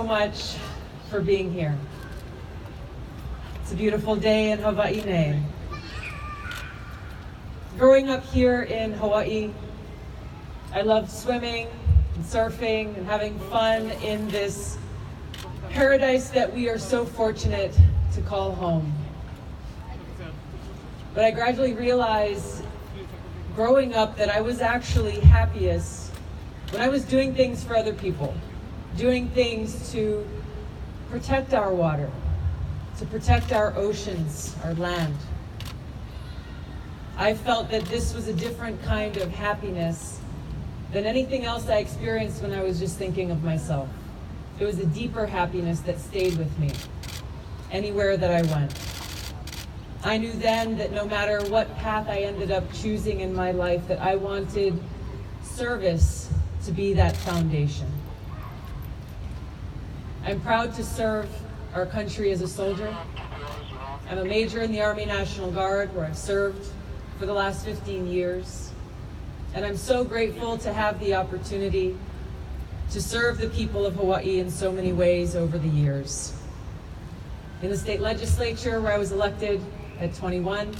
much for being here. It's a beautiful day in Hawaii. Growing up here in Hawaii, I loved swimming and surfing and having fun in this paradise that we are so fortunate to call home. But I gradually realized growing up that I was actually happiest when I was doing things for other people, doing things to protect our water, to protect our oceans, our land. I felt that this was a different kind of happiness than anything else I experienced when I was just thinking of myself. It was a deeper happiness that stayed with me anywhere that I went. I knew then that no matter what path I ended up choosing in my life, that I wanted service to be that foundation. I'm proud to serve our country as a soldier. I'm a major in the Army National Guard, where I've served for the last 15 years. And I'm so grateful to have the opportunity to serve the people of Hawaii in so many ways over the years. In the state legislature, where I was elected at 21,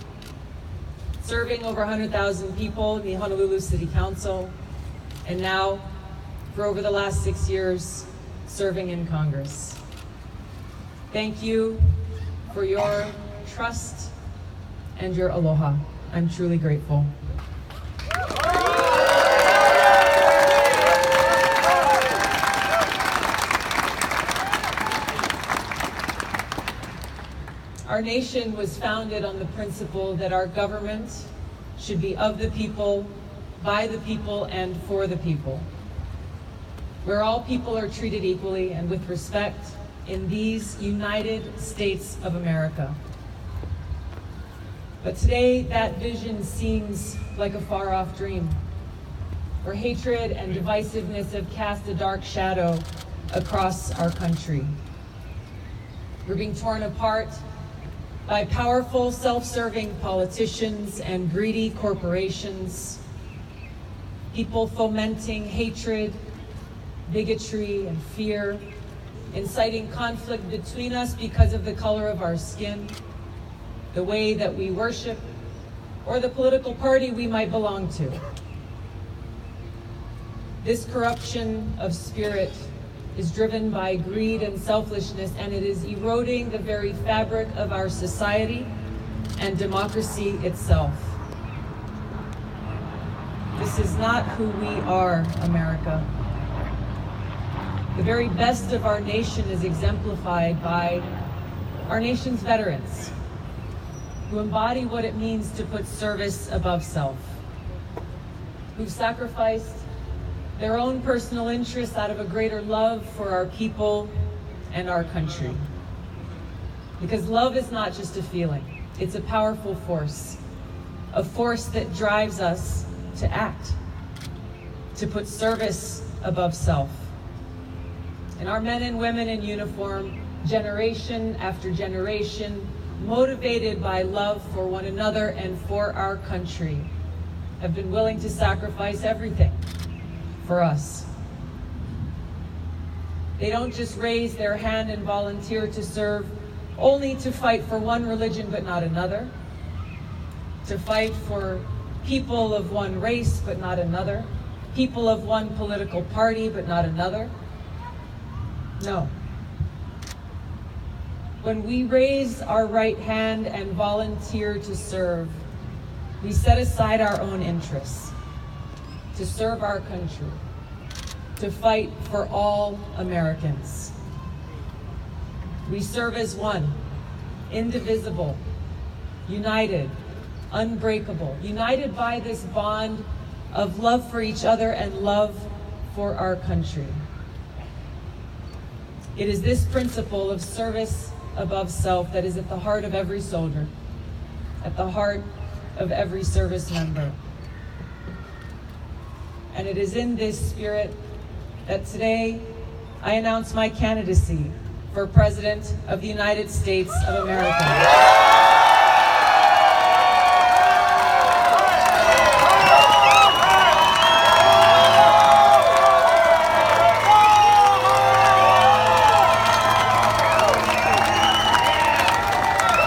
serving over 100,000 people in the Honolulu City Council, and now, for over the last 6 years, serving in Congress. Thank you for your trust and your aloha. I'm truly grateful. Our nation was founded on the principle that our government should be of the people, by the people, and for the people, where all people are treated equally and with respect in these United States of America. But today, that vision seems like a far-off dream, where hatred and divisiveness have cast a dark shadow across our country. We're being torn apart by powerful, self-serving politicians and greedy corporations, people fomenting hatred, bigotry, and fear, inciting conflict between us because of the color of our skin, the way that we worship, or the political party we might belong to. This corruption of spirit is driven by greed and selfishness, and it is eroding the very fabric of our society and democracy itself. This is not who we are, America. The very best of our nation is exemplified by our nation's veterans, who embody what it means to put service above self, who've sacrificed their own personal interests out of a greater love for our people and our country. Because love is not just a feeling, it's a powerful force, a force that drives us to act, to put service above self. And our men and women in uniform, generation after generation, motivated by love for one another and for our country, have been willing to sacrifice everything for us. They don't just raise their hand and volunteer to serve only to fight for one religion but not another, to fight for people of one race but not another, people of one political party but not another. No. When we raise our right hand and volunteer to serve, we set aside our own interests to serve our country, to fight for all Americans. We serve as one, indivisible, united, unbreakable, united by this bond of love for each other and love for our country. It is this principle of service above self that is at the heart of every soldier, at the heart of every service member. And it is in this spirit that today I announce my candidacy for President of the United States of America.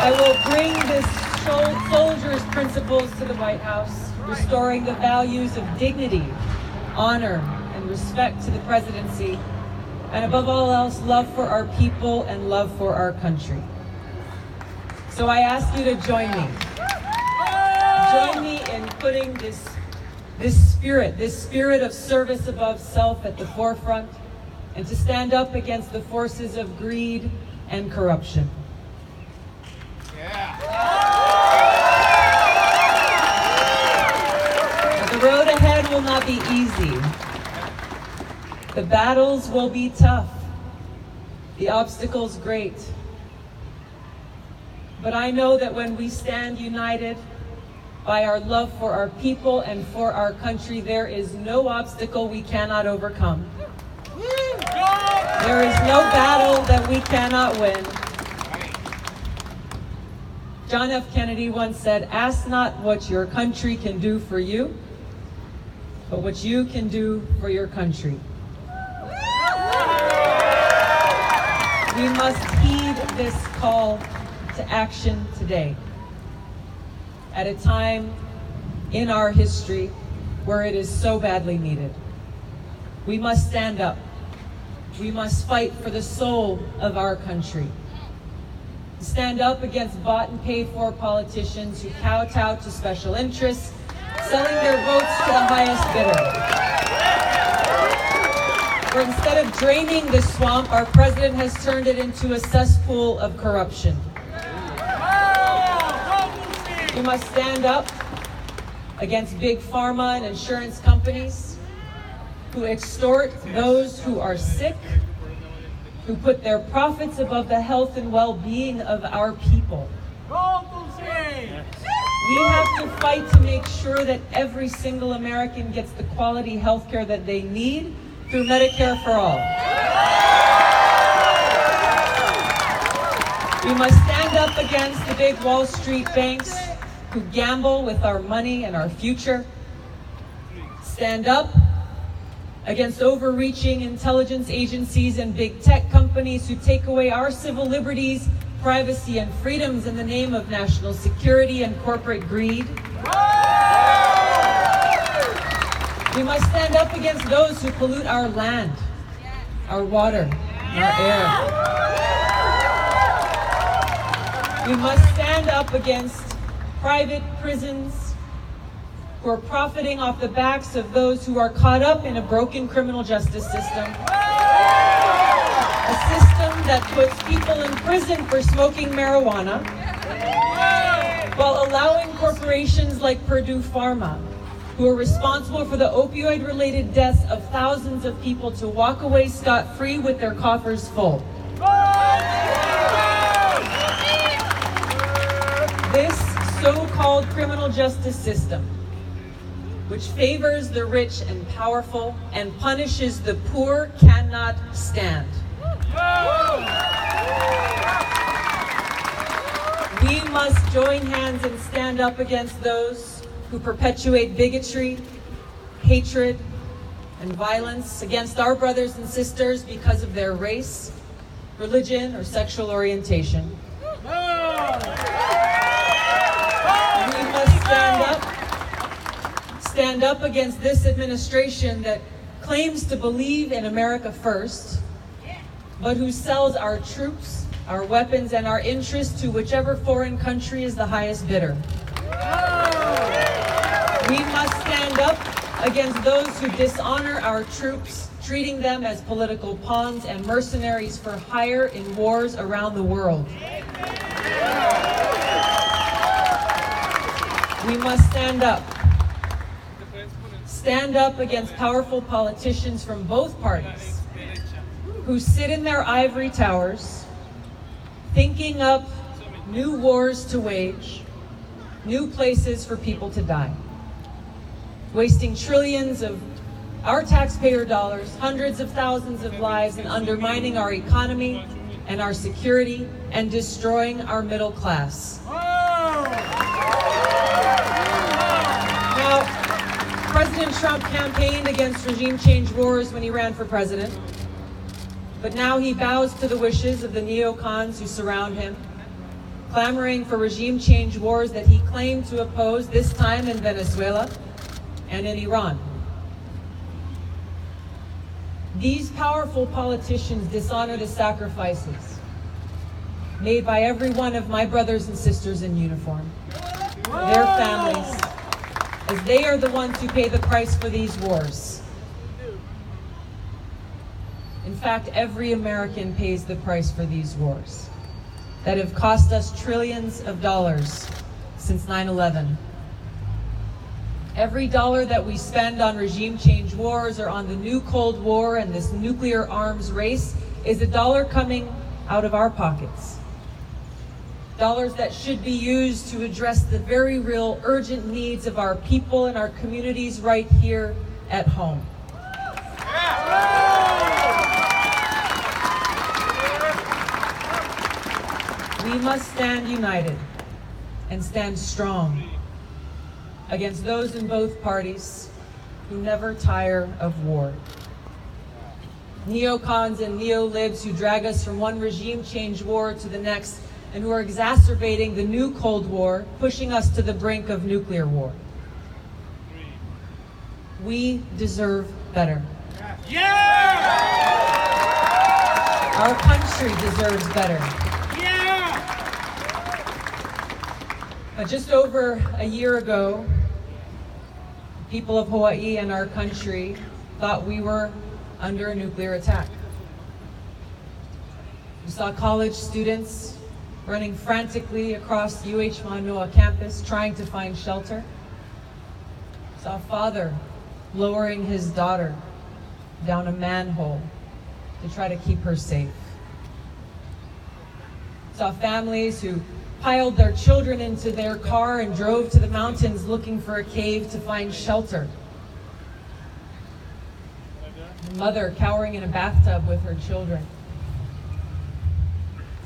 I will bring this soldier's principles to the White House, restoring the values of dignity, honor, and respect to the presidency, and above all else, love for our people and love for our country. So I ask you to join me. Join me in putting this spirit of service above self at the forefront, and to stand up against the forces of greed and corruption. The road ahead will not be easy. The battles will be tough. The obstacles great. But I know that when we stand united by our love for our people and for our country, there is no obstacle we cannot overcome. There is no battle that we cannot win. John F. Kennedy once said, "Ask not what your country can do for you, but what you can do for your country." We must heed this call to action today, at a time in our history where it is so badly needed. We must stand up. We must fight for the soul of our country. Stand up against bought and paid for politicians who kowtow to special interests, selling their votes to the highest bidder. Where instead of draining the swamp, our president has turned it into a cesspool of corruption. We must stand up against big pharma and insurance companies who extort those who are sick, who put their profits above the health and well-being of our people. We have to fight to make sure that every single American gets the quality health care that they need through Medicare for all. We must stand up against the big Wall Street banks who gamble with our money and our future. Stand up against overreaching intelligence agencies and big tech companies who take away our civil liberties, privacy, and freedoms in the name of national security and corporate greed. We must stand up against those who pollute our land, our water, and our air. We must stand up against private prisons who are profiting off the backs of those who are caught up in a broken criminal justice system. A system that puts people in prison for smoking marijuana while allowing corporations like Purdue Pharma, who are responsible for the opioid-related deaths of thousands of people, to walk away scot-free with their coffers full. This so-called criminal justice system, which favors the rich and powerful and punishes the poor, cannot stand. We must join hands and stand up against those who perpetuate bigotry, hatred, and violence against our brothers and sisters because of their race, religion, or sexual orientation. We must stand up against this administration that claims to believe in America first, but who sells our troops, our weapons, and our interests to whichever foreign country is the highest bidder. We must stand up against those who dishonor our troops, treating them as political pawns and mercenaries for hire in wars around the world. We must stand up. Stand up against powerful politicians from both parties who sit in their ivory towers, thinking up new wars to wage, new places for people to die, wasting trillions of our taxpayer dollars, hundreds of thousands of lives, and undermining our economy and our security and destroying our middle class. Now, President Trump campaigned against regime change wars when he ran for president, but now he bows to the wishes of the neocons who surround him, clamoring for regime change wars that he claimed to oppose, this time in Venezuela and in Iran. These powerful politicians dishonor the sacrifices made by every one of my brothers and sisters in uniform, their families, as they are the ones who pay the price for these wars. In fact, every American pays the price for these wars that have cost us trillions of dollars since 9/11. Every dollar that we spend on regime change wars or on the new Cold War and this nuclear arms race is a dollar coming out of our pockets. Dollars that should be used to address the very real urgent needs of our people and our communities right here at home. We must stand united and stand strong against those in both parties who never tire of war. Neocons and neolibs who drag us from one regime change war to the next and who are exacerbating the new Cold War, pushing us to the brink of nuclear war. We deserve better. Yeah! Our country deserves better. Yeah! But just over a year ago, the people of Hawaii and our country thought we were under a nuclear attack. We saw college students running frantically across UH Manoa campus trying to find shelter. We saw a father lowering his daughter down a manhole to try to keep her safe. We saw families who piled their children into their car and drove to the mountains looking for a cave to find shelter. A mother cowering in a bathtub with her children.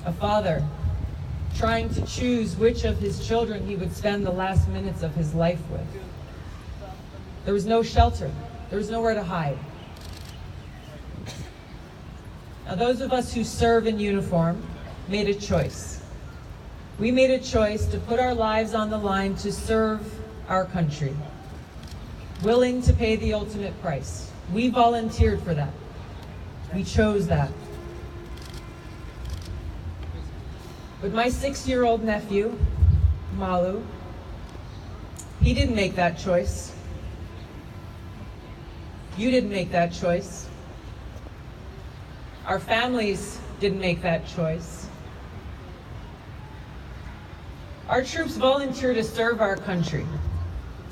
A father trying to choose which of his children he would spend the last minutes of his life with. There was no shelter. There was nowhere to hide. Now, those of us who serve in uniform made a choice. We made a choice to put our lives on the line to serve our country, willing to pay the ultimate price. We volunteered for that. We chose that. But my 6-year-old nephew, Malu, he didn't make that choice. You didn't make that choice. Our families didn't make that choice. Our troops volunteer to serve our country,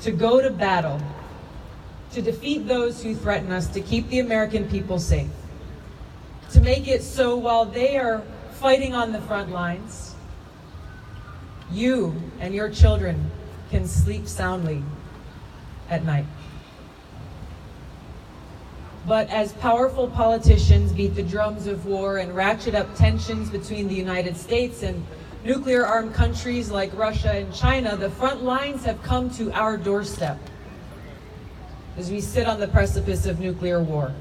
to go to battle, to defeat those who threaten us, to keep the American people safe, to make it so while they are fighting on the front lines, you and your children can sleep soundly at night. But as powerful politicians beat the drums of war and ratchet up tensions between the United States and nuclear-armed countries like Russia and China, the front lines have come to our doorstep as we sit on the precipice of nuclear war.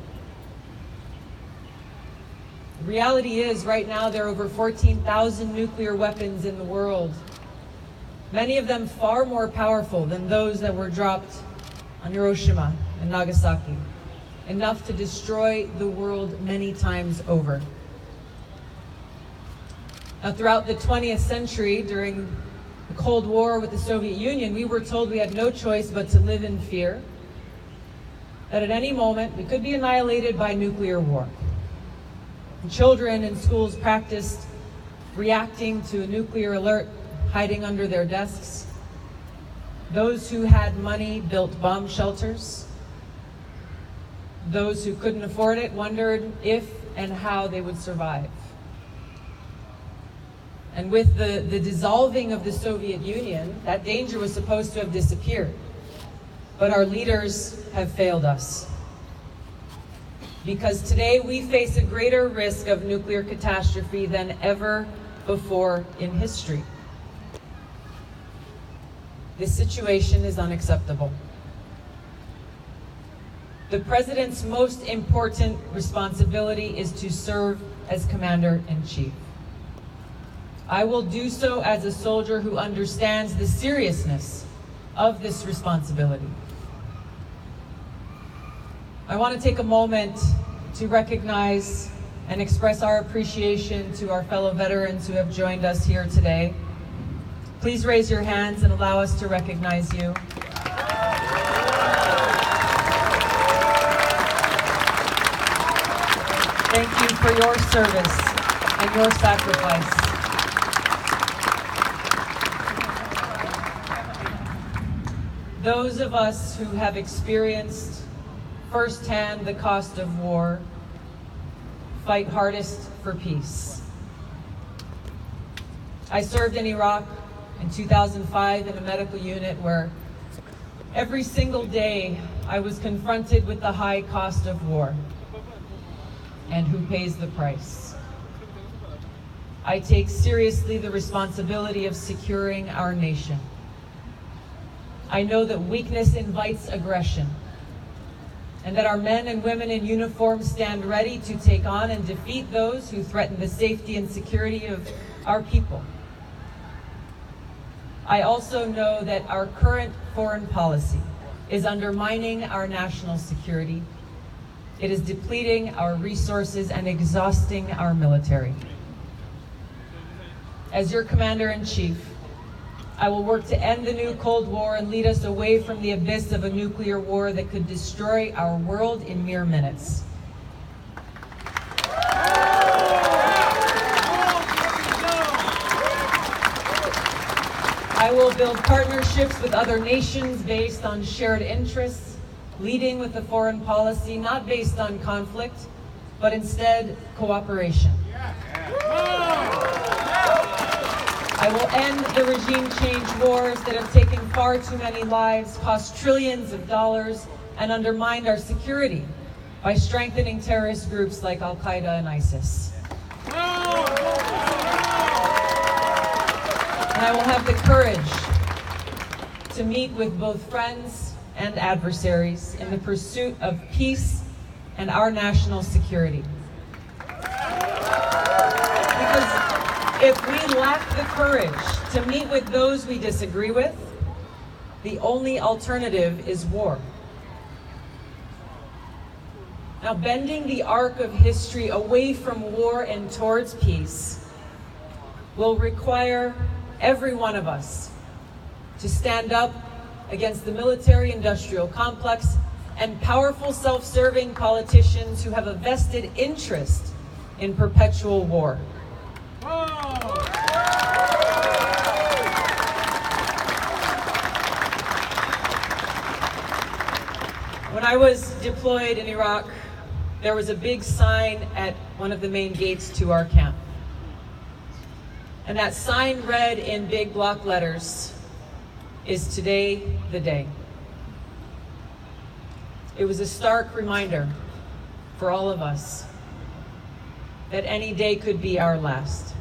The reality is, right now, there are over 14,000 nuclear weapons in the world, many of them far more powerful than those that were dropped on Hiroshima and Nagasaki, enough to destroy the world many times over. Now, throughout the 20th century, during the Cold War with the Soviet Union, we were told we had no choice but to live in fear, that at any moment we could be annihilated by nuclear war. And children in schools practiced reacting to a nuclear alert, hiding under their desks. Those who had money built bomb shelters. Those who couldn't afford it wondered if and how they would survive. And with the dissolving of the Soviet Union, that danger was supposed to have disappeared. But our leaders have failed us. Because today we face a greater risk of nuclear catastrophe than ever before in history. This situation is unacceptable. The President's most important responsibility is to serve as Commander-in-Chief. I will do so as a soldier who understands the seriousness of this responsibility. I want to take a moment to recognize and express our appreciation to our fellow veterans who have joined us here today. Please raise your hands and allow us to recognize you. Thank you for your service and your sacrifice. Those of us who have experienced firsthand the cost of war fight hardest for peace. I served in Iraq in 2005 in a medical unit where every single day I was confronted with the high cost of war and who pays the price. I take seriously the responsibility of securing our nation. I know that weakness invites aggression, and that our men and women in uniform stand ready to take on and defeat those who threaten the safety and security of our people. I also know that our current foreign policy is undermining our national security. It is depleting our resources and exhausting our military. As your Commander-in-Chief, I will work to end the new Cold War and lead us away from the abyss of a nuclear war that could destroy our world in mere minutes. I will build partnerships with other nations based on shared interests, leading with a foreign policy not based on conflict, but instead cooperation. I will end the regime change wars that have taken far too many lives, cost trillions of dollars, and undermined our security by strengthening terrorist groups like Al-Qaeda and ISIS. And I will have the courage to meet with both friends and adversaries in the pursuit of peace and our national security. Because if we lack the courage to meet with those we disagree with, the only alternative is war. Now, bending the arc of history away from war and towards peace will require every one of us to stand up against the military-industrial complex and powerful self-serving politicians who have a vested interest in perpetual war. When I was deployed in Iraq, there was a big sign at one of the main gates to our camp. And that sign read in big block letters, "Is today the day?" It was a stark reminder for all of us that any day could be our last.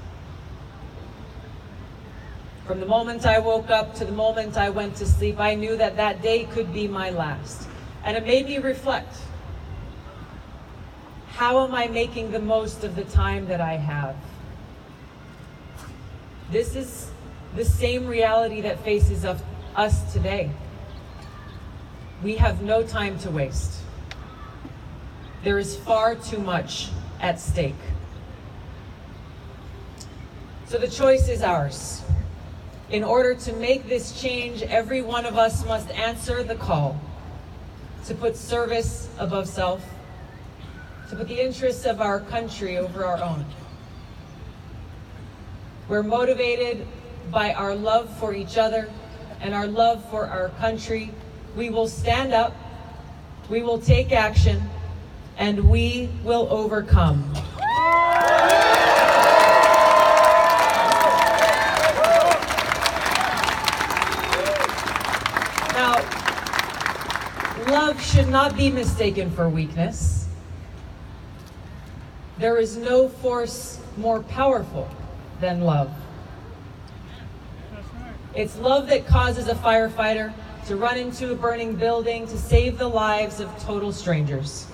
From the moment I woke up to the moment I went to sleep, I knew that that day could be my last. And it made me reflect. How am I making the most of the time that I have? This is the same reality that faces us today. We have no time to waste. There is far too much at stake. So the choice is ours. In order to make this change, every one of us must answer the call to put service above self, to put the interests of our country over our own. We're motivated by our love for each other and our love for our country. We will stand up, we will take action, and we will overcome. Now, love should not be mistaken for weakness. There is no force more powerful than love. It's love that causes a firefighter to run into a burning building to save the lives of total strangers.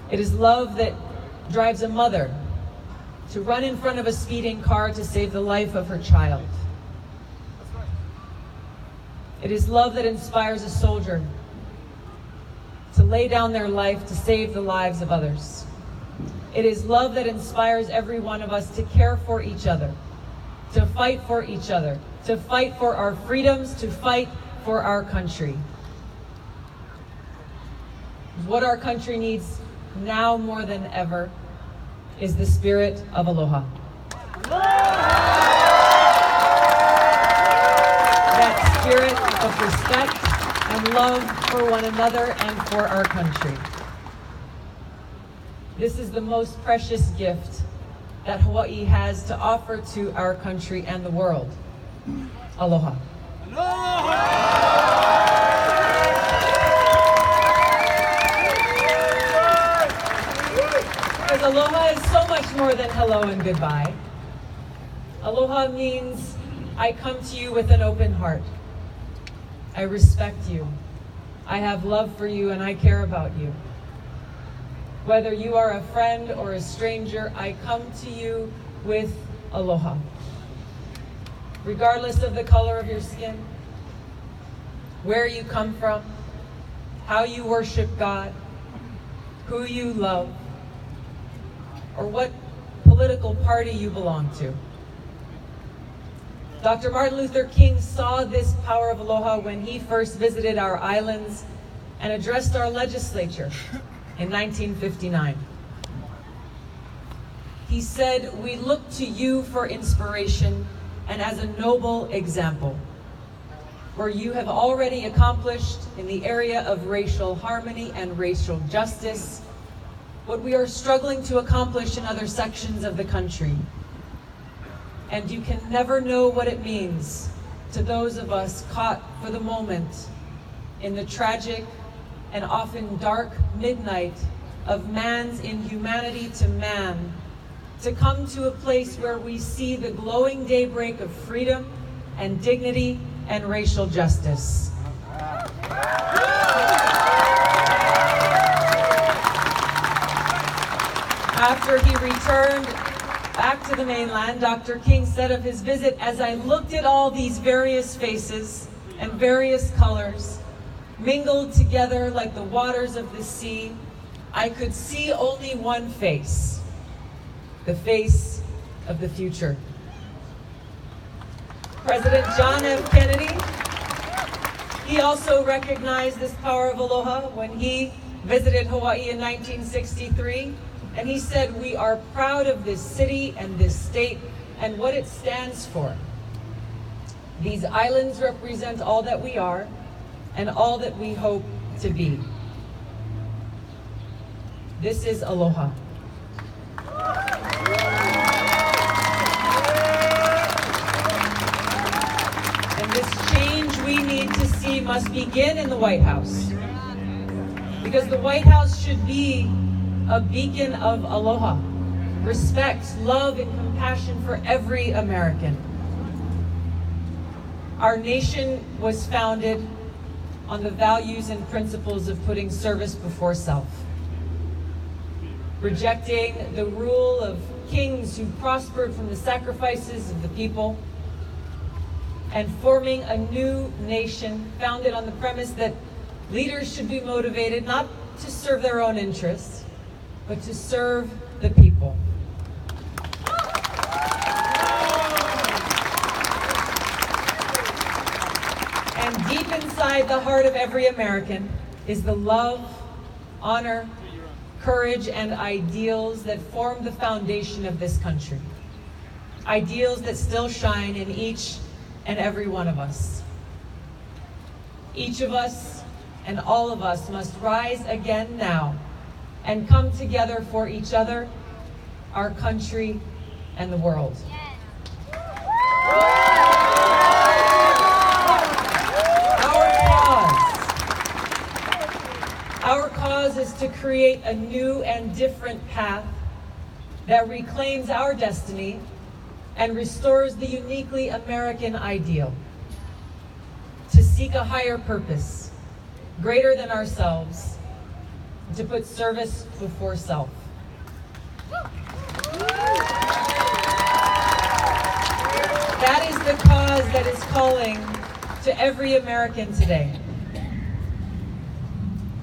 It is love that drives a mother to run in front of a speeding car to save the life of her child. It is love that inspires a soldier to lay down their life to save the lives of others. It is love that inspires every one of us to care for each other, to fight for each other, to fight for our freedoms, to fight for our country. What our country needs now more than ever is the spirit of aloha. That spirit of respect and love for one another and for our country. This is the most precious gift that Hawaii has to offer to our country and the world. Aloha. Because aloha is so much more than hello and goodbye. Aloha means I come to you with an open heart. I respect you. I have love for you and I care about you. Whether you are a friend or a stranger, I come to you with aloha. Regardless of the color of your skin, where you come from, how you worship God, who you love, or what political party you belong to. Dr. Martin Luther King saw this power of aloha when he first visited our islands and addressed our legislature in 1959. He said, "We look to you for inspiration and as a noble example, where you have already accomplished in the area of racial harmony and racial justice what we are struggling to accomplish in other sections of the country. And you can never know what it means to those of us caught for the moment in the tragic and often dark midnight of man's inhumanity to man, to come to a place where we see the glowing daybreak of freedom and dignity and racial justice." After he returned back to the mainland, Dr. King said of his visit, "As I looked at all these various faces and various colors, mingled together like the waters of the sea, I could see only one face, the face of the future." President John F. Kennedy, he also recognized this power of aloha when he visited Hawaii in 1963. And he said, "We are proud of this city and this state and what it stands for. These islands represent all that we are and all that we hope to be." This is aloha. And this change we need to see must begin in the White House. Because the White House should be a beacon of aloha, respect, love, and compassion for every American. Our nation was founded on the values and principles of putting service before self, rejecting the rule of kings who prospered from the sacrifices of the people, and forming a new nation founded on the premise that leaders should be motivated not to serve their own interests, but to serve the people. And deep inside the heart of every American is the love, honor, courage, and ideals that form the foundation of this country. Ideals that still shine in each and every one of us. Each of us and all of us must rise again now and come together for each other, our country, and the world. Our cause is to create a new and different path that reclaims our destiny and restores the uniquely American ideal. To seek a higher purpose, greater than ourselves, to put service before self. cause that is calling to every American today.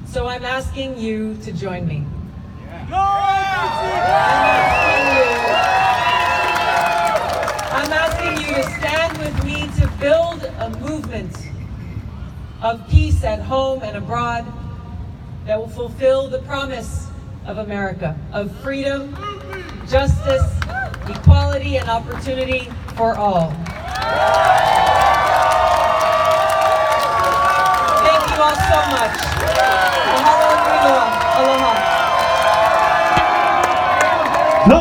So I'm asking you to join me. I'm asking you to stand with me to build a movement of peace at home and abroad that will fulfill the promise of America, of freedom, justice, equality, and opportunity for all. Thank you all so much. Mahalo nui loa. Aloha. No